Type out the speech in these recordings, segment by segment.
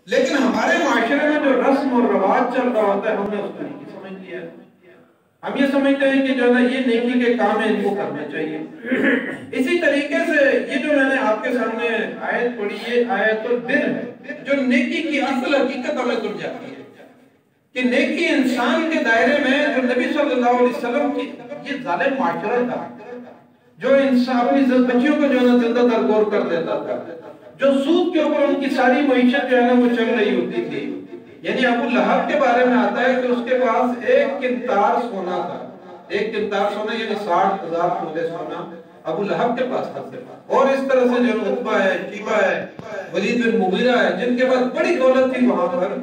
لیکن ہمارے معاشرے میں جو رسم اور رواج چل رہا ہوتا ہے ہم نے اس کو نہیں سمجھ لیا ہے. ہم یہ سمجھتے ہیں کہ جو ہے یہ نیکی کے کام ہیں ان کو کرنا چاہیے. اسی طریقے سے یہ جو میں نے آپ کے سامنے آیت پڑھی یہ آیت البر ہے جو نیکی کی اصل حقیقت ہمیں سمجھاتی ہے کہ نیکی انسان کے دائرے میں جو نبی صلی اللہ علیہ وسلم کی یہ ظالم معاشرہ تھا جو انسان اپنی بچیوں کو جو ہے زندہ درگور کر دیتا تھا, جو سود کے اوپر ان کی ساری معیشت جو ہے نا وہ چل رہی ہوتی تھی. یعنی ابو لہب کے بارے میں آتا ہے کہ اس کے پاس 1 قنطار سونا تھا. 1 قنطار سونا یعنی 60,000 تولے سونا ابو لہب کے پاس تھا. اور اس طرح سے جو عتبہ ہے, شیبہ ہے, ولید بن مغیرہ ہے جن کے پاس بڑی دولت تھی وہاں پر,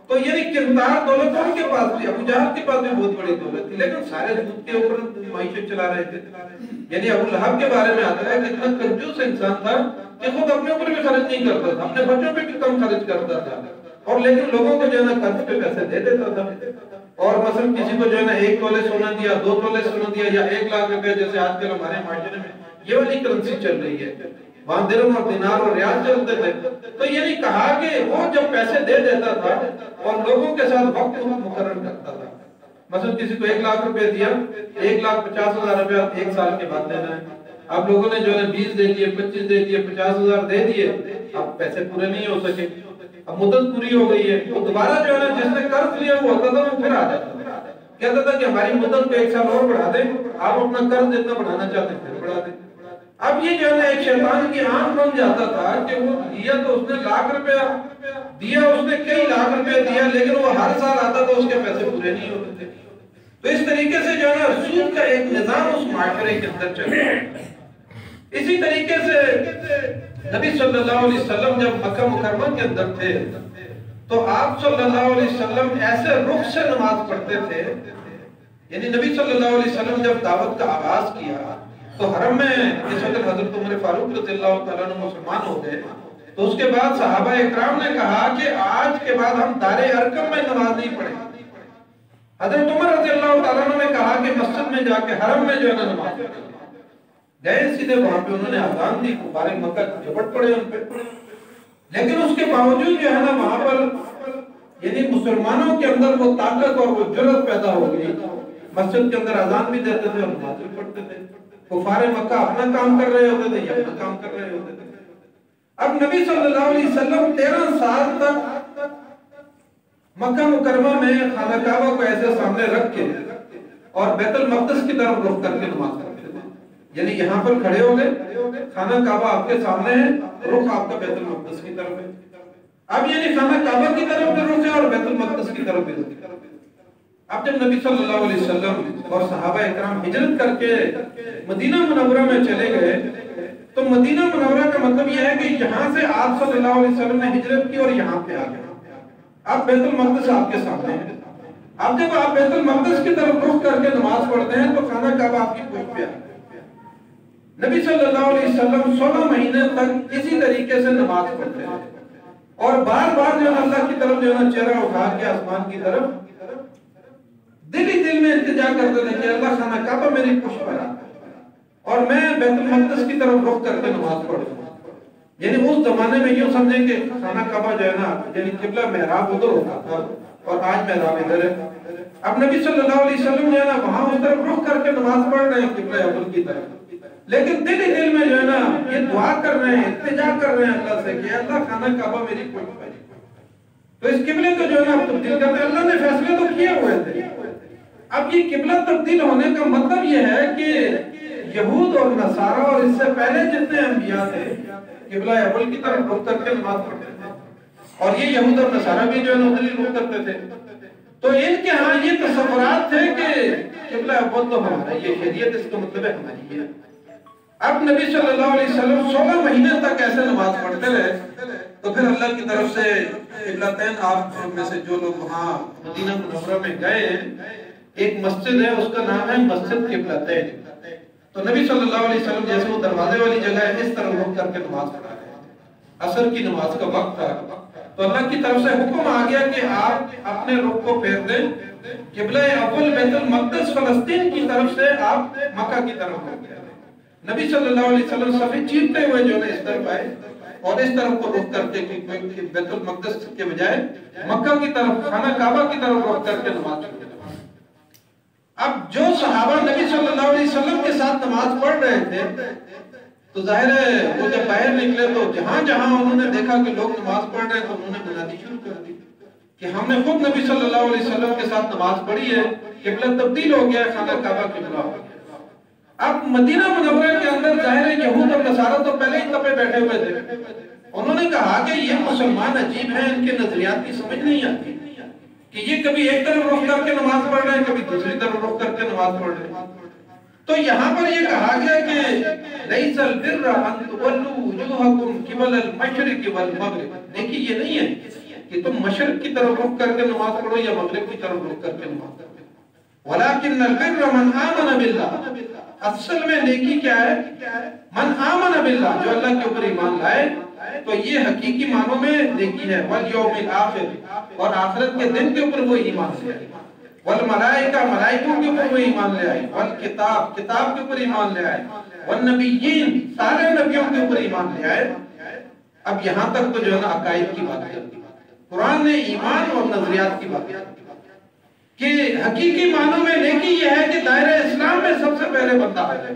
تو یعنی قنطار دولت ان کے پاس تھی. ابو جہل کے پاس بھی بہت بڑی دولت تھی لیکن سارے سود کے اوپر معیشت چلا رہے تھے. یعنی ابو لہب کے بارے میں آتا ہے کہ اتنا کنجوس انسان تھا کہ خود اپنے اوپر بھی خرچ نہیں کرتا تھا, اپنے بچوں پہ بھی کم خرچ کرتا تھا, اور لیکن لوگوں کو جو ہے نا قرض پہ پیسے دے دیتا تھا. اور مثلا کسی کو جو ہے نا 1 تولے سونا دیا, 2 تولے سونا دیا, یا 1 لاکھ روپے جیسے آج کل ہمارے معاشرے میں یہ والی کرنسی چل رہی ہے, وہاں درہم اور دینار اور ریال چلتے تھے. تو یعنی کہا کہ وہ جب پیسے دے دیتا تھا اور لوگوں کے ساتھ وقت مقرر کرتا تھا, مثلا کسی کو 1 لاکھ روپے دیا, 1,50,000 روپے 1 سال کے بعد دینا ہے. اب لوگوں نے جو ہے 20 دے دیے, 25 دے دیے, 50,000 دے دیے, اب پیسے پورے نہیں ہو سکے, اب مدت پوری ہو گئی ہے. وہ دوبارہ جو ہے نا جس نے قرض لیا وہ ہوتا تھا وہ پھر آ جاتا تھا, کہتا تھا کہ ہماری مدت کو 1 سال اور بڑھا دیں, آپ اپنا قرض جتنا بڑھانا چاہتے ہیں پھر بڑھا دیں. اب یہ جو ہے نا ایک شیطان کی آنکھ بن جاتا تھا کہ وہ دیا تو اس نے لاکھ روپے دیا, اس نے کئی لاکھ روپے دیا, لیکن وہ ہر سال آتا تھا اس کے پیسے پورے نہیں ہوتے تھے. تو اس طریقے سے جو ہے نا سود کا ایک نظام اس معاشرے کے اندر چل رہا ہے. اسی طریقے سے نبی صلی اللہ علیہ وسلم جب مکہ مکرمہ کے اندر تھے تو آپ صلی اللہ علیہ وسلم ایسے رخ سے نماز پڑھتے تھے. یعنی نبی صلی اللہ علیہ وسلم جب دعوت کا آغاز کیا تو حرم میں جس وقت حضرت عمر فاروق رضی اللہ تعالیٰ عنہ مسلمان ہو گئے تو اس کے بعد صحابہ اکرام نے کہا کہ آج کے بعد ہم دار ارقم میں نماز نہیں پڑھیں. حضرت عمر رضی اللہ تعالیٰ عنہ نے کہا کہ مسجد میں جا کے حرم میں جو ہے نماز پڑھیں. گئے سیدھے وہاں پہ انہوں نے اذان دی, کفار مکہ جھپٹ پڑے ان پہ, لیکن اس کے باوجود جو ہے نا وہاں پر یعنی مسلمانوں کے اندر وہ طاقت اور وہ جرأت پیدا ہو گئی, مسجد کے اندر اذان بھی دیتے تھے اور نماز بھی پڑھتے تھے. کفار مکہ اپنا کام کر رہے ہوتے تھے یا اپنا کام کر رہے ہوتے تھے. اب نبی صلی اللہ علیہ وسلم 13 سال تک مکہ مکرمہ میں خانہ کعبہ کو ایسے سامنے رکھ کے اور بیت المقدس کی طرف رخ کر کے نماز کرتے تھے. یعنی یہاں پر کھڑے ہو گئے, خانہ کعبہ آپ کے سامنے ہے, رخ آپ کا بیت المقدس کی طرف ہے. اب یعنی خانہ کعبہ کی طرف بھی رخ ہے اور بیت المقدس کی طرف بھی رخ ہے. اب جب نبی صلی اللہ علیہ وسلم اور صحابہ اکرام ہجرت کر کے مدینہ منورہ میں چلے گئے تو مدینہ منورہ کا مطلب یہ ہے کہ یہاں سے آپ صلی اللہ علیہ وسلم نے ہجرت کی اور یہاں پہ آ گئے. اب بیت المقدس آپ کے سامنے ہے. اب جب آپ بیت المقدس کی طرف رخ کر کے نماز پڑھتے ہیں تو خانہ کعبہ آپ کی پوچھ پہ آ گیا. نبی صلی اللہ علیہ وسلم 16 مہینے تک اسی طریقے سے نماز پڑھتے ہیں اور بار بار جو ہے اللہ کی طرف جو ہے چہرہ اٹھا کے آسمان کی طرف دل ہی دل میں التجا کرتے تھے کہ اللہ خانہ کعبہ میری پشت پر آ اور میں بیت المقدس کی طرف رخ کر کے نماز پڑھوں. یعنی اس زمانے میں یوں سمجھیں کہ خانہ کعبہ جو ہے نا یعنی قبلہ محراب ادھر ہوتا تھا اور آج محراب ادھر ہے. اب نبی صلی اللہ علیہ وسلم جو ہے نا وہاں اس طرف رخ کر کے نماز پڑھ رہے ہیں قبلہ اول کی طرف, لیکن دل ہی دل میں جو ہے نا یہ دعا کر رہے ہیں, التجا کر رہے ہیں اللہ سے کہ اللہ خانہ کعبہ میری پشت پر. تو اس قبلے کو جو ہے نا تبدیل کرتے ہیں. اللہ نے فیصلے تو کیے ہوئے تھے. اب یہ قبلہ تبدیل ہونے کا مطلب یہ ہے کہ یہود اور نصارہ اور اس سے پہلے جتنے انبیاء تھے قبلہ اول کی طرف رخ کر کے نماز پڑھتے تھے, اور یہ یہود اور نصارہ بھی جو ہے ادھر ہی رخ کرتے تھے. تو ان کے ہاں یہ تصورات تھے کہ قبلہ اول تو ہمارا, یہ شریعت اس کا مطلب ہے ہماری ہے. اب نبی صلی اللہ علیہ وسلم 16 مہینے تک ایسے نماز پڑھتے رہے تو پھر اللہ کی طرف سے قبلتین آپ میں سے جو لوگ وہاں مدینہ منورہ میں گئے ہیں, ایک مسجد ہے اس کا نام ہے مسجد قبلتین. تو نبی صلی اللہ علیہ وسلم جیسے وہ دروازے والی جگہ ہے اس طرح رخ کر کے نماز پڑھا رہے ہیں. عصر کی نماز کا وقت تھا تو اللہ کی طرف سے حکم آ گیا کہ آپ اپنے رخ کو پھیر دیں قبلہ اول بیت المقدس فلسطین کی طرف سے آپ مکہ کی طرف ہو گئے. نبی صلی اللہ علیہ وسلم صفی چیرتے ہوئے جو ہے اس طرف آئے اور اس طرف کو رخ کر کے بیت المقدس کے بجائے مکہ کی طرف خانہ کعبہ کی طرف رخ کر کے نماز پڑھتے. اب جو صحابہ نبی صلی اللہ علیہ وسلم کے ساتھ نماز پڑھ رہے تھے تو ظاہر ہے وہ جب باہر نکلے تو جہاں جہاں انہوں نے دیکھا کہ لوگ نماز پڑھ رہے ہیں تو انہوں نے منادی شروع کر دی کہ ہم نے خود نبی صلی اللہ علیہ وسلم کے ساتھ نماز پڑھی ہے, قبلہ تبدیل ہو گیا, خانہ کعبہ قبلہ ہو گیا. اب مدینہ منورہ کے اندر ظاہر ہے یہود اور نصارہ تو پہلے ہی تپے بیٹھے ہوئے تھے. انہوں نے کہا کہ یہ مسلمان عجیب ہیں, ان کے نظریات کی سمجھ نہیں آتی کہ یہ کبھی ایک طرف رخ کر کے نماز پڑھ رہے ہیں, کبھی دوسری طرف رخ کر کے نماز پڑھ رہے ہیں. تو یہاں پر یہ کہا گیا کہ لیس البر ان تولوا وجوہکم قبل المشرق والمغرب, دیکھیے یہ نہیں ہے کہ تم مشرق کی طرف رخ کر کے نماز پڑھو یا مغرب کی طرف رخ کر کے نماز پڑھو. ولکن البر من آمن باللہ, اصل میں نیکی کیا ہے؟ من آمن باللہ, جو اللہ کے اوپر ایمان لائے. تو یہ حقیقی معنوں میں نیکی ہے. والیوم الآخر, اور آخرت کے دن کے اوپر وہ ایمان لے آئے. والملائکہ, ملائکوں کے اوپر وہ ایمان لے آئے. والکتاب, کتاب کے اوپر ایمان لے آئے. والنبیین, سارے نبیوں کے اوپر ایمان لے آئے. اب یہاں تک تو جو ہے نا عقائد کی بات ہے. قرآن نے ایمان اور نظریات کی بات ہے کہ حقیقی معنوں میں نیکی یہ ہے کہ دائرہ اسلام میں سب سے پہلے بندہ آئے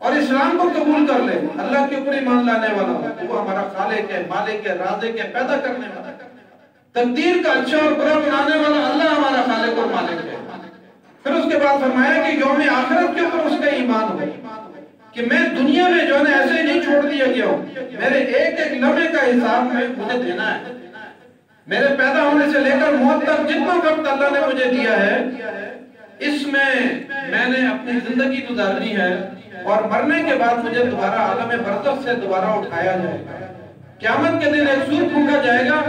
اور اسلام کو قبول کر لے, اللہ کے اوپر ایمان لانے والا ہو, وہ ہمارا خالق ہے, مالک ہے, رازق ہے, پیدا کرنے والا, تقدیر کا اچھا اور برا بنانے والا اللہ ہمارا خالق اور مالک ہے. پھر اس کے بعد فرمایا کہ یوم آخرت کے اوپر اس کا ایمان ہو کہ میں دنیا میں جو ہے نا ایسے نہیں چھوڑ دیا گیا ہوں, میرے ایک ایک لمحے کا حساب میں مجھے دینا ہے. میرے پیدا ہونے سے لے کر موت تک جتنا وقت اللہ نے مجھے دیا ہے اس میں نے اپنی زندگی گزارنی ہے, اور مرنے کے بعد مجھے دوبارہ عالم برزخ سے دوبارہ اٹھایا جائے گا. قیامت کے دن ایک سور پھونکا جائے گا,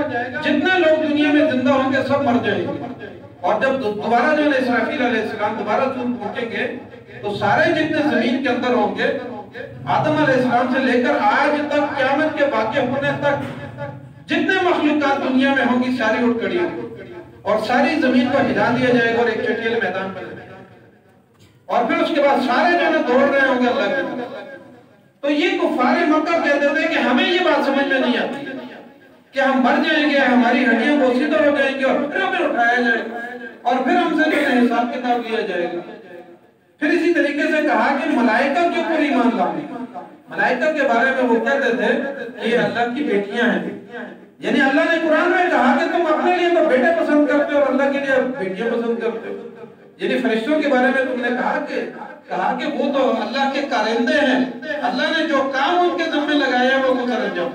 جتنے لوگ دنیا میں زندہ ہوں گے سب مر جائیں گے, اور جب دوبارہ جو ہے اسرافیل علیہ السلام دوبارہ سور پھونکیں گے تو سارے جتنے زمین کے اندر ہوں گے, آدم علیہ السلام سے لے کر آج تک قیامت کے واقع ہونے تک جتنے مخلوقات دنیا میں ہوں گی ساری اٹھ کھڑی ہوگی, اور ساری زمین کو ہلا دیا جائے گا اور ایک چٹیل میدان پر, اور پھر اس کے بعد سارے جو ہے دوڑ رہے ہوں گے اللہ کی طرف. تو یہ کفار مکہ کہتے تھے کہ ہمیں یہ بات سمجھ میں نہیں آتی کہ ہم مر جائیں گے, ہماری ہڈیاں بوسیدہ ہو جائیں گے, اور پھر ہمیں اٹھایا جائے گا, اور پھر ہم سے جو ہے حساب کتاب لیا جائے گا. پھر اسی طریقے سے کہا کہ ملائکہ کے اوپر ایمان لاؤ. ملائکہ کے بارے میں وہ کہتے تھے کہ یہ اللہ کی بیٹیاں ہیں, یعنی اللہ نے قرآن میں کہا کہ تم اپنے لیے تو بیٹے پسند کرتے ہو اور اللہ کے لیے بیٹیاں پسند کرتے ہو. یعنی فرشتوں کے بارے میں تم نے کہا کہ وہ تو اللہ کے کارندے ہیں, اللہ نے جو کام ان کے ذمہ لگایا ہے وہ کر انجام,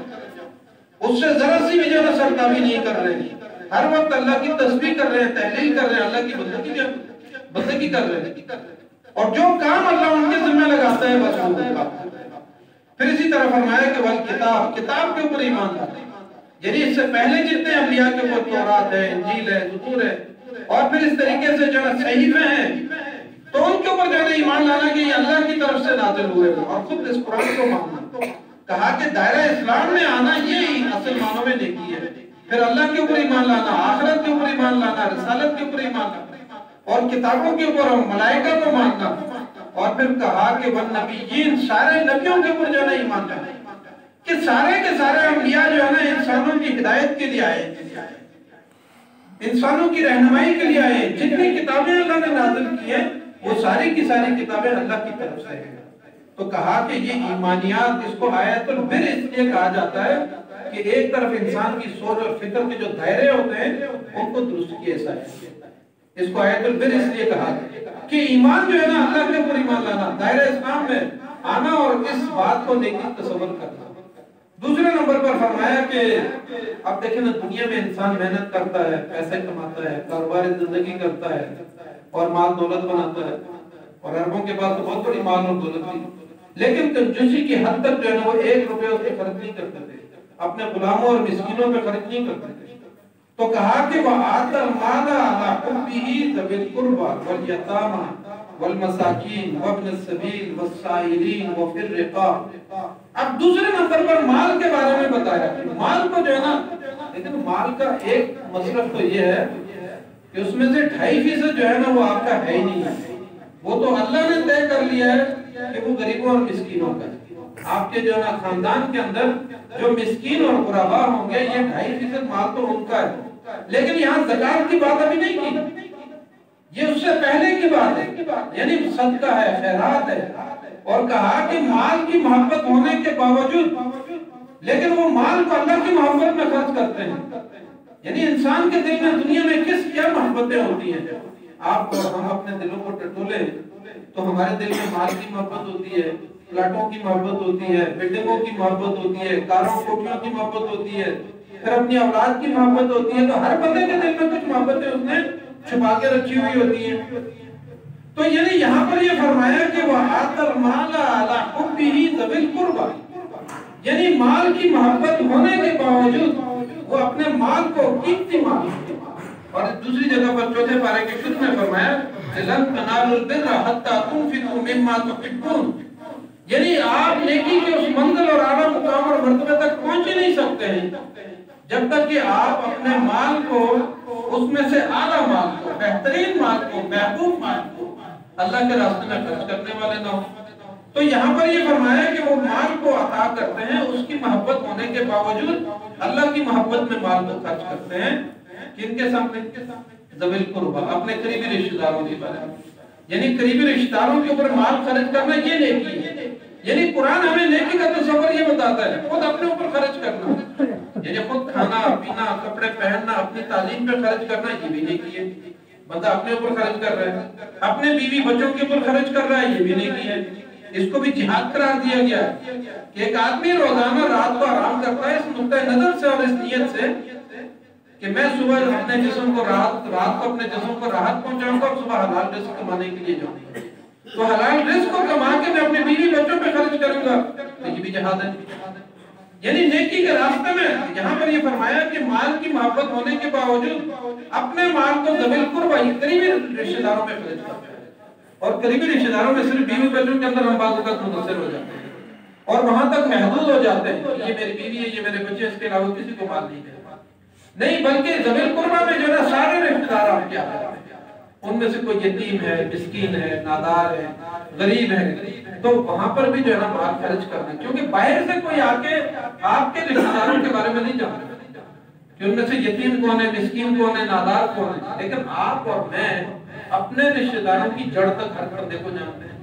اس سے ذرا سی بھی جو ہے سرتابی نہیں کر رہے, ہر وقت اللہ کی تسبیح کر رہے ہیں, تحلیل کر رہے ہیں, اللہ کی بندگی کر رہے ہیں, اور جو کام اللہ ان کے ذمہ لگاتا ہے بس وہ کام. پھر اسی طرح فرمایا کہ والکتاب, کتاب کے اوپر ایمان لانا, یعنی اس سے پہلے جتنے انبیاء کے اوپر تورات ہے, انجیل ہے, زبور ہے, اور پھر اس طریقے سے جو ہے صحیفے ہیں, تو ان کے اوپر جو ہے ایمان لانا کہ یہ اللہ کی طرف سے نازل ہوئے ہیں, اور خود اس قرآن کو ماننا. کہا کہ دائرہ اسلام میں آنا یہی اصل معنوں میں نیکی ہے. پھر اللہ کے اوپر ایمان لانا, آخرت کے اوپر ایمان لانا, رسالت کے اوپر ایمان لانا, اور کتابوں کے اوپر ملائکہ کو ماننا, اور پھر کہا کہ والنبیین, سارے نبیوں کے اوپر جو ہے ایمان لانا کہ سارے کے سارے انبیاء جو ہے نا انسانوں کی ہدایت کے لیے آئے, انسانوں کی رہنمائی کے لیے آئے. جتنی کتابیں اللہ نے نازل کی ہیں وہ ساری کی ساری کتابیں اللہ کی طرف سے ہیں. تو کہا کہ یہ ایمانیات, اس کو آیت البر اس لیے کہا جاتا ہے کہ ایک طرف انسان کی سوچ اور فکر کے جو دائرے ہوتے ہیں ان کو درست کیے جائے. اس کو آیت البر اس لیے کہا کہ ایمان جو ہے نا اللہ کے اوپر ایمان لانا, دائرہ اسلام میں آنا, اور اس بات کو نیکی تصور کرنا. دوسرے نمبر پر فرمایا کہ اب دیکھیں نا, دنیا میں انسان محنت کرتا ہے, پیسے کماتا ہے, کاروبار زندگی کرتا ہے, اور مال دولت بناتا ہے, اور عربوں کے پاس تو بہت بڑی مال اور دولت تھی, لیکن کنجوسی کی حد تک جو ہے نا وہ 1 روپے اس پہ خرچ نہیں کرتے تھے, اپنے غلاموں اور مسکینوں پہ خرچ نہیں کرتے تھے. تو کہا کہ وَآتَ الْمَالَ عَلَىٰ حُبِّهِ ذَوِي الْقُرْبَىٰ وَالْيَتَامَىٰ وَالْمَسَاكِينِ وَابْنِ السَّبِيلِ وَالسَّائِلِينَ وَفِي الرِّقَابِ. اب دوسرے نمبر پر مال کے بارے میں بتایا. مال کو جو ہے نا, لیکن مال کا ایک مصرف تو یہ ہے کہ اس میں سے 2.5% جو ہے نا وہ آپ کا ہے ہی نہیں ہے, وہ تو اللہ نے طے کر لیا ہے کہ وہ غریبوں اور مسکینوں کا. آپ کے جو ہے نا خاندان کے اندر جو مسکین اور غربا ہوں گے یہ 2.5% مال تو ان کا ہے، لیکن یہاں زکات کی بات ابھی نہیں کی، یہ اس سے پہلے کی بات ہے، یعنی صدقہ ہے، خیرات ہے، اور کہا کہ مال کی محبت ہونے کے باوجود لیکن وہ مال کو اللہ کی محبت میں خرچ کرتے ہیں۔ یعنی انسان کے دل میں دنیا میں کیا محبتیں ہوتی ہیں؟ آپ اور ہم اپنے دلوں کو ٹٹولیں تو ہمارے دل میں مال کی محبت ہوتی ہے، پلاٹوں کی محبت ہوتی ہے، بلڈنگوں کی محبت ہوتی ہے، کاروں کوٹھیوں کی محبت ہوتی ہے، پھر اپنی اولاد کی محبت ہوتی ہے، تو ہر بندے کے دل میں کچھ محبتیں اس نے چھپا کے رکھی ہوئی ہوتی ہیں۔ تو یعنی یہاں پر یہ فرمایا کہ وَآتَى الْمَالَ عَلَى حُبِّهِ ذَوِي الْقُرْبَى، یعنی مال کی محبت ہونے کے باوجود وہ اپنے مال کو قیمتی مال، اور دوسری جگہ پر چوتھے پارے کے شروع میں فرمایا لَن تَنَالُوا الْبِرَّ حَتَّى تُنْفِقُوا مِمَّا تُحِبُّونَ، یعنی آپ نیکی کے اس منزل اور اعلیٰ مقام اور مرتبے تک پہنچ ہی نہیں سکتے ہیں جب تک کہ آپ اپنے مال کو، اس میں سے اعلیٰ مال کو، بہترین مال کو، محبوب مال کو اللہ کے راستے میں خرچ کرنے والے نہ ہوں۔ تو یہاں پر یہ فرمایا کہ وہ مال کو عطا کرتے ہیں اس کی محبت ہونے کے باوجود، اللہ کی محبت میں مال کو خرچ کرتے ہیں، کن کے سامنے؟ ذوی القربیٰ، اپنے قریبی رشتہ داروں کے بارے میں، یعنی قریبی رشتہ داروں کے اوپر مال خرچ کرنا یہ نیکی ہے۔ یعنی قرآن ہمیں نیکی کا تصور یہ بتاتا ہے، خود اپنے اوپر خرچ کرنا، یعنی خود کھانا پینا، کپڑے پہننا، اپنی تعلیم پہ خرچ کرنا یہ بھی نیکی ہے، بندہ اپنے اوپر خرچ کر رہا ہے، اپنے بیوی بچوں کے اوپر خرچ کر رہا ہے یہ بھی نیکی ہے۔ اس کو بھی جہاد قرار دیا گیا ہے کہ ایک آدمی روزانہ رات کو آرام کرتا ہے اس نقطۂ نظر سے اور اس نیت سے کہ میں صبح اپنے جسم کو رات کو اپنے جسم کو راحت پہنچاؤں گا اور صبح حلال رزق کمانے کے لیے جاؤں گا، تو حلال رزق کو کما کے میں اپنے بیوی بچوں پہ خرچ کروں گا، تو یہ بھی جہاد ہے۔ یعنی نیکی کے راستے میں یہاں پر یہ فرمایا کہ مال کی محبت ہونے کے باوجود اپنے مال کو ذوی القربیٰ قریبی رشتہ داروں میں خرچ کرتے ہیں، اور قریبی رشتہ داروں میں صرف بیوی بچوں کے اندر ہم بعض اوقات منحصر ہو جاتے ہیں اور وہاں تک محدود ہو جاتے ہیں، یہ میری بیوی ہے، یہ میرے بچے، اس کے علاوہ کسی کو مال نہیں دیتا، نہیں بلکہ ذوی القربیٰ میں جو ہے سارے رشتہ دار آپ کے آتے ہیں، ان میں سے کوئی یتیم ہے، مسکین ہے، نادار ہے، غریب ہے، تو وہاں پر بھی جو ہے نا مال خرچ کرنا، کیونکہ باہر سے کوئی آ کے آپ کے رشتہ داروں کے بارے میں نہیں جانتا کہ ان میں سے یتیم کون ہے، مسکین کون ہے، نادار کون ہے، لیکن آپ اور میں اپنے رشتہ داروں کی جڑ تک ہر بندے کو جانتے ہیں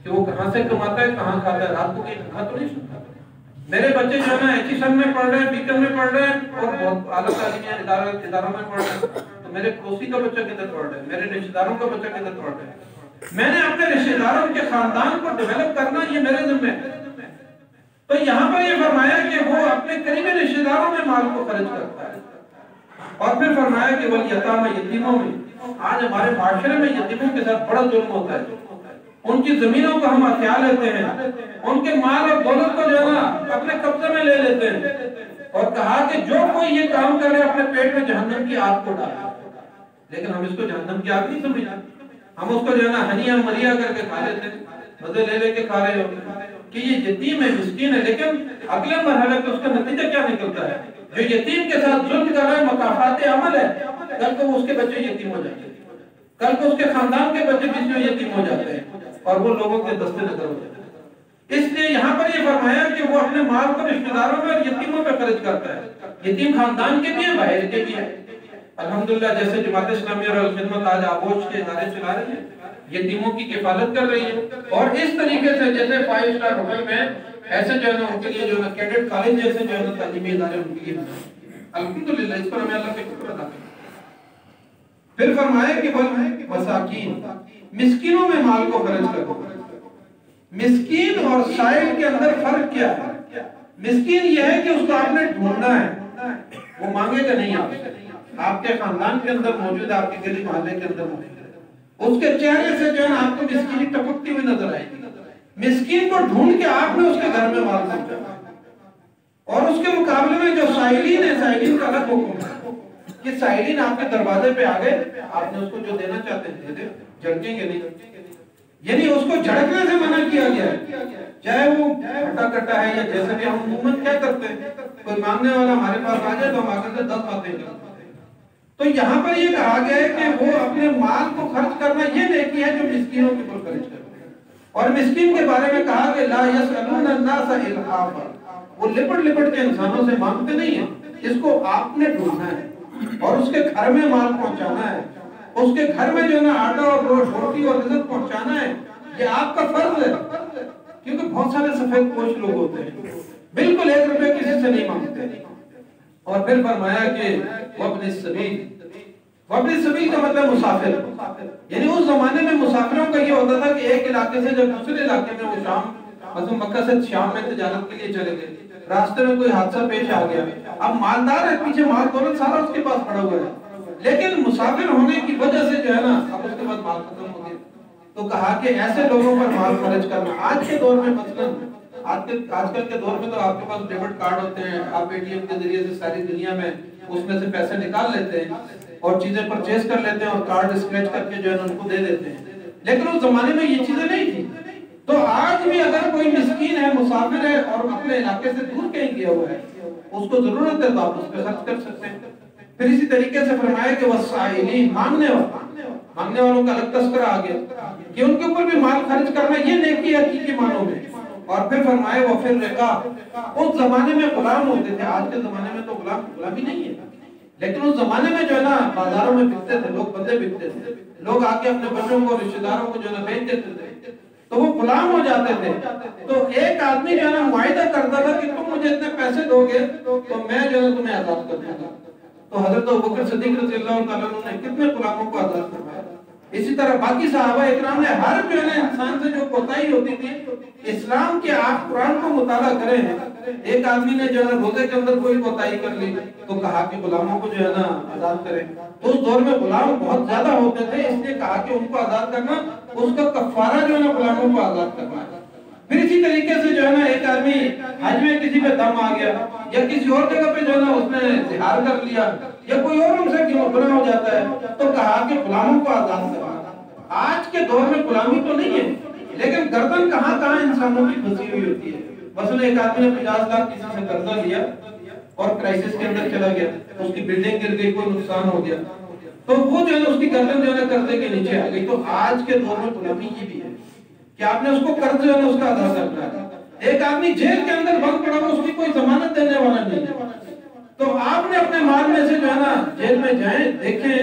کہ وہ کہاں سے کماتا ہے، کہاں کھاتا ہے، رات کو کہیں کھا تو نہیں سنتا۔ میرے بچے جو ہے نا ایچ ایس ایم میں پڑھ رہے ہیں، بیکن میں پڑھ رہے ہیں اور بہت اعلیٰ تعلیمی اداروں میں پڑھ رہے ہیں، تو میرے پڑوسی کا بچہ کدھر پڑھ رہا ہے، میرے رشتہ داروں کا بچہ کدھر پڑھ رہا ہے، میں نے اپنے رشتہ داروں کے خاندان کو ڈیولپ کرنا یہ میرے ذمہ ہے۔ تو یہاں پر یہ فرمایا کہ وہ اپنے قریبی رشتہ داروں میں مال کو خرچ کرتا ہے، اور پھر فرمایا کہ والیتامی، یتیموں میں، آج ہمارے معاشرے میں یتیموں کے ساتھ بڑا ظلم ہوتا ہے، ان کی زمینوں کو ہم ہتھیا لیتے ہیں، ان کے مال اور دولت کو جو ہے نا اپنے قبضے میں لے لیتے ہیں، اور کہا کہ جو کوئی یہ کام کرے اپنے پیٹ میں جہنم کی آگ کو ڈالے، لیکن ہم اس کو جہنم کی آگ نہیں سمجھتے، ہم اس کو جو ہے نا ہنیا مریا کر کے کھا لیتے ہیں، مزے لے لے کے کھا رہے ہوتے ہیں کہ یہ یتیم ہے، مسکین ہے، لیکن اگلے مرحلے پہ اس کا نتیجہ کیا نکلتا ہے؟ جو یتیم کے ساتھ ظلم کر رہا ہے مکافات عمل ہے، کل کو اس کے بچے یتیم ہو جاتے ہیں، کل کو اس کے خاندان کے بچے بھی یتیم ہو جاتے ہیں اور وہ لوگوں کے دستے نظر ہو جاتے ہیں۔ اس لیے یہاں پر یہ فرمایا کہ وہ اپنے مال کو رشتہ داروں میں اور یتیموں پہ خرچ کرتا ہے، یتیم خاندان کے بھی ہیں، باہر کے بھی ہیں۔ الحمدللہ جیسے جماعت اسلامی اور الخدمت آج آغوش کے ادارے چلا رہی ہے، یتیموں کی کفالت کر رہی ہے، اور اس طریقے سے جیسے 5 اسٹار ہوٹل میں ایسے جو ہے نا ان کے لیے جو ہے نا کیڈٹ کالج جیسے جو ہے نا تعلیمی ادارے ان کے لیے الحمدللہ، اس پر ہمیں اللہ کے شکر ادا کریں۔ پھر فرمایا کہ مساکین، مسکینوں میں مال کو خرچ کرو۔ مسکین اور سائل کے اندر فرق کیا ہے؟ مسکین یہ ہے کہ اس کو آپ نے ڈھونڈنا ہے، وہ مانگے گا نہیں آپ سے، آپ کے خاندان کے اندر موجود ہے، آپ کے گلی محلے کے اندر موجود ہے، اس کے چہرے سے جو ہے نا آپ کو مسکینی ٹپکتی ہوئی نظر آئے گی۔ مسکین کو ڈھونڈ کے آپ نے اس کے گھر میں مال پہنچانا، اور اس کے مقابلے میں جو سائلین ہے، سائلین کا الگ حکم ہے کہ سائلین آپ کے دروازے پہ آ گئے، آپ نے اس کو جو دینا چاہتے ہیں دے دیں، جھڑکیں گے نہیں، یعنی اس کو جھڑکنے سے منع کیا گیا ہے، چاہے وہ ہٹا کٹا ہے یا جیسے بھی ہم عموماً کیا کرتے ہیں، کوئی مانگنے والا ہمارے پاس آ جائے تو ہم آگے سے 10 باتیں کرتے ہیں۔ تو یہاں پر یہ کہا گیا ہے کہ وہ اپنے مال کو خرچ کرنا یہ نیکی ہے جو مسکینوں کے اوپر خرچ کرتے ہیں، اور مسکین کے بارے میں کہا کہ لا یسألون الناس الحافا، وہ لپٹ لپٹ کے انسانوں سے مانگتے نہیں ہیں، اس کو آپ نے ڈھونڈنا ہے اور اس کے گھر میں مال پہنچانا ہے، اس کے گھر میں جو ہے نا آٹا اور روٹی اور رزق پہنچانا ہے، یہ آپ کا فرض ہے۔ کیونکہ بہت سارے سفید پوش لوگ ہوتے ہیں، بالکل 1 روپے کسی سے نہیں مانگتے۔ اور پھر فرمایا کہ وابن السبیل، وابن السبیل کا مطلب مسافر، یعنی اس زمانے میں مسافروں کا یہ ہوتا تھا کہ ایک علاقے سے جب دوسرے علاقے میں وہ شام، مثلا مکہ سے شام میں تجارت کے لیے چلے گئے، راستے میں کوئی حادثہ پیش آ گیا، اب مالدار ہے، پیچھے مال دولت سارا اس کے پاس پڑا ہوا ہے، لیکن مسافر ہونے کی وجہ سے جو ہے نا اب اس کے بعد مال ختم ہو گیا، تو کہا کہ ایسے لوگوں پر مال خرچ کرنا۔ آج کے دور میں مثلاً آج کل کے دور میں تو آپ کے پاس ڈیبٹ کارڈ ہوتے ہیں، آپ اے ٹی ایم کے ذریعے سے ساری دنیا میں اس میں سے پیسے نکال لیتے ہیں اور چیزیں پرچیز کر لیتے ہیں اور کارڈ اسکریچ کر کے جو ہے ان کو دے دیتے ہیں، لیکن اس زمانے میں یہ چیزیں نہیں تھی۔ تو آج بھی اگر کوئی مسکین ہے، مسافر ہے اور اپنے علاقے سے دور کہیں گیا ہوا ہے، اس کو ضرورت ہے تو آپ اس پہ خرچ کر سکتے ہیں۔ پھر اسی طریقے سے فرمایا کہ والسائلین، مانگنے والوں کا الگ تذکرہ آ گیا کہ ان کے اوپر بھی مال خرچ کرنا، یہ نیکی حقیقی معنوں میں۔ اور پھر فرمایا وفی الرقاب، اس زمانے میں غلام ہوتے تھے، آج کے زمانے میں تو غلامی نہیں ہے، لیکن اس زمانے میں جو ہے نا بازاروں میں بکتے تھے لوگ، بندے بکتے تھے، لوگ آ کے اپنے بچوں کو، رشتہ داروں کو جو ہے نا بیچ دیتے تھے، تو وہ غلام ہو جاتے تھے۔ تو ایک آدمی جو ہے نا معاہدہ کرتا تھا کہ تم مجھے اتنے پیسے دو گے تو میں جو ہے نا تمہیں آزاد کر دوں گا۔ تو حضرت ابوبکر صدیق رضی اللہ تعالیٰ عنہ نے کتنے غلاموں کو آزاد کروایا۔ اسی طرح باقی صحابہ اکرام نے ہر جو ہے نا انسان سے جو کوتاہی ہوتی تھی، اسلام کے آپ قرآن کو مطالعہ کریں، ایک آدمی نے جو ہے روزے کے اندر کوئی کوتاہی کر لی تو کہا کہ غلاموں کو جو ہے نا آزاد کریں۔ اس دور میں غلام بہت زیادہ ہوتے تھے، اس لیے کہا کہ ان کو آزاد کرنا، اس کا کفارہ جو ہے نا غلاموں کو آزاد کرنا ہے۔ پھر اسی طریقے سے جو ہے نا ایک آدمی حج میں کسی پہ دم آ گیا یا کسی اور جگہ پہ جو ہے نا اس نے زہار کر لیا یا کوئی اور ان سے گناہ ہو جاتا ہے تو کہا کہ غلاموں کو آزاد کرنا۔ آج کے دور میں غلامی تو نہیں ہے، لیکن گردن کہاں کہاں انسانوں کی پھنسی ہوئی ہوتی ہے۔ مثلا ایک آدمی نے 50 لاکھ کسی سے قرضہ لیا اور کرائسس کے اندر چلا گیا، اس کی بلڈنگ گر گئی، کوئی نقصان ہو گیا، تو وہ جو ہے اس کی گردن جو ہے قرضے کے نیچے آ گئی۔ تو آج کے دور میں غلامی یہ بھی ہے کہ آپ نے اس کو قرض جو ہے اس کا ادا کرنا ہے۔ ایک آدمی جیل کے اندر بند پڑا ہوا، اس کی کوئی ضمانت دینے والا نہیں ہے، تو آپ نے اپنے مال میں سے جو ہے نا جیل میں جائیں، دیکھیں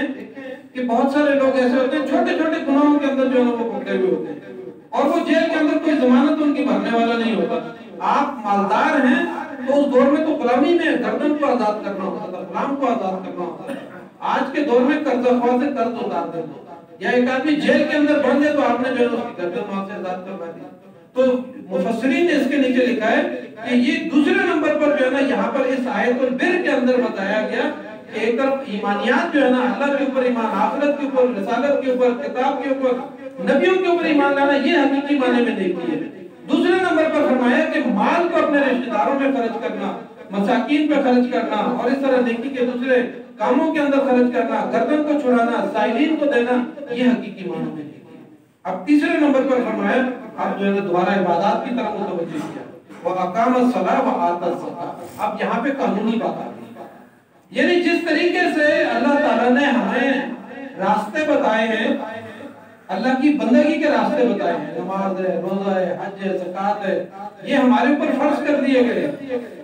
کہ بہت سارے لوگ ایسے ہوتے ہیں چھوٹے چھوٹے گناہوں کے اندر جو ہے وہ پکڑے ہوئے ہوتے ہیں اور وہ جیل کے اندر کوئی ضمانت ان کی بھرنے والا نہیں ہوتا۔ آپ مالدار ہیں تو اس دور میں تو غلامی میں گردن کو آزاد کرنا ہوتا تھا، غلام کو آزاد کرنا ہوتا تھا۔ آج کے دور میں قرض خواہ سے قرض اتار دینا، یا ایک آدمی جیل کے اندر بند ہے تو آپ نے جو ہے اس کی گردن وہاں سے آزاد کروا دی۔ تو مفسرین نے اس کے نیچے لکھا ہے کہ یہ دوسرے نمبر پر جو ہے نا یہاں پر اس آیت البر کے اندر بتایا گیا کہ ایک طرف ایمانیات جو ہے نا اللہ کے اوپر ایمان، آخرت کے اوپر، رسالت کے اوپر، کتاب کے اوپر، نبیوں کے اوپر ایمان لانا، یہ حقیقی معنی میں نیکی ہے۔ دوسرے نمبر پر فرمایا کہ مال کو اپنے رشتہ داروں میں خرچ کرنا، مساکین پہ خرچ کرنا اور اس طرح نیکی کے دوسرے کاموں کے اندر خرچ کرنا، گردن کو چھڑانا، سائلین کو دینا، یہ حقیقی معنی میں نیکی ہے۔ اب تیسرے نمبر پر فرمایا اب جو ہے دوبارہ عبادات کی طرف متوجہ کیا، وَأَقَامَ الصَّلَاةَ وَآتَى الزَّكَاةَ۔ اب یہاں پہ قانونی بات آ گئی، یعنی جس طریقے سے اللہ تعالیٰ نے ہمیں راستے بتائے ہیں، اللہ کی بندگی کے راستے بتائے ہیں، نماز ہے، روزہ ہے، حج ہے، زکوٰۃ ہے، یہ ہمارے اوپر فرض کر دیے گئے۔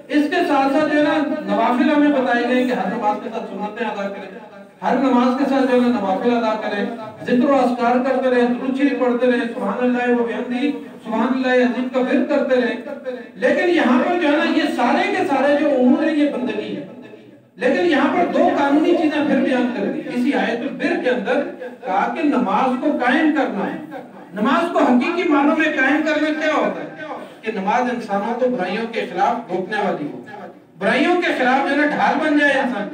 اس کے ساتھ ساتھ جو ہے نا نوافل ہمیں بتائے گئے کہ ہر نماز کے ساتھ سنتیں ادا کریں، ہر نماز کے ساتھ جو ہے نوافل ادا کریں، ذکر و اذکار کرتے رہیں، درود شریف پڑھتے رہیں، سبحان اللہ و بحمدہ، سبحان اللہ عظیم کا ورد کرتے رہیں۔ لیکن یہاں پر جو ہے نا یہ سارے کے سارے جو امور ہیں یہ بندگی ہے، لیکن یہاں پر دو قانونی چیزیں پھر بیان کر دی اسی آیت البر کے اندر، کہا کہ نماز کو قائم کرنا ہے۔ نماز کو حقیقی معنوں میں قائم کرنا کیا ہوتا ہے کہ نماز انسانوں کو برائیوں کے خلاف روکنے والی ہو، برائیوں کے خلاف جو ہے نا ڈھال بن جائے انسان۔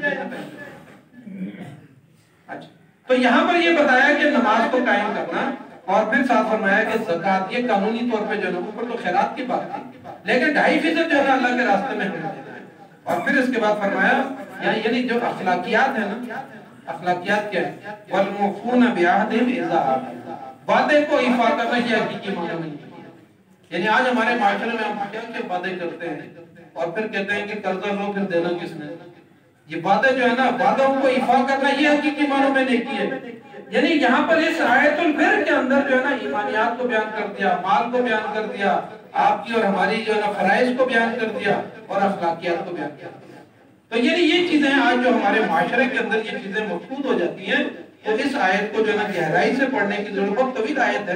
اچھا، تو یہاں پر یہ بتایا کہ نماز کو قائم کرنا، اور پھر ساتھ فرمایا کہ زکوٰۃ، یہ قانونی طور پہ جو ہے اوپر تو خیرات کی بات تھی، لیکن 2.5% جو ہے نا اللہ کے راستے میں ہمیں دینا ہے۔ اور پھر اس کے بعد فرمایا یعنی جو اخلاقیات ہیں نا، اخلاقیات کیا ہے؟ وَالْمُوفُونَ بِعَهْدِهِمْ إِذَا عَاهَدُوا، وعدے کو ایفا کرنا یہ حقیقی معنی میں نہیں ہے۔ یعنی آج ہمارے معاشرے میں ہم کیا کیا وعدے کرتے ہیں اور پھر کہتے ہیں کہ قرضہ لو پھر دینا کس نے، یہ وعدے جو ہے نا، وعدوں کو ایفا کرنا، یہ حقیقی معنوں میں نیکی ہے۔ یعنی یہاں پر اس آیت البر کے اندر جو ہے نا ایمانیات کو بیان کر دیا، مال کو بیان کر دیا، آپ کی اور ہماری جو ہے نا فرائض کو بیان کر دیا، اور اخلاقیات کو بیان کر دیا۔ تو یعنی یہ چیزیں آج جو ہمارے معاشرے کے اندر یہ چیزیں مفقود ہو جاتی ہیں، تو اس آیت کو جو ہے نا گہرائی سے پڑھنے کی ضرورت، بہت طویل آیت ہے،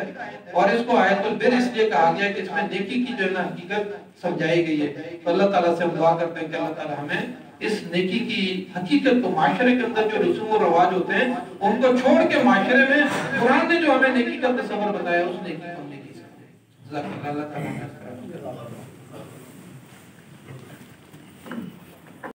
اور اس کو آیت البر اس لیے کہا گیا کہ اس میں نیکی کی جو ہے نا حقیقت سمجھائی گئی ہے۔ تو اللہ تعالیٰ سے ہم دعا کرتے ہیں کہ اللہ تعالیٰ ہمیں اس نیکی کی حقیقت کو، معاشرے کے اندر جو رسوم و رواج ہوتے ہیں ان کو چھوڑ کے معاشرے میں قرآن نے جو ہمیں نیکی کا تصور بتایا اس نیکی کو ہم نیکی سمجھیں۔ جزاک اللہ تعالیٰ۔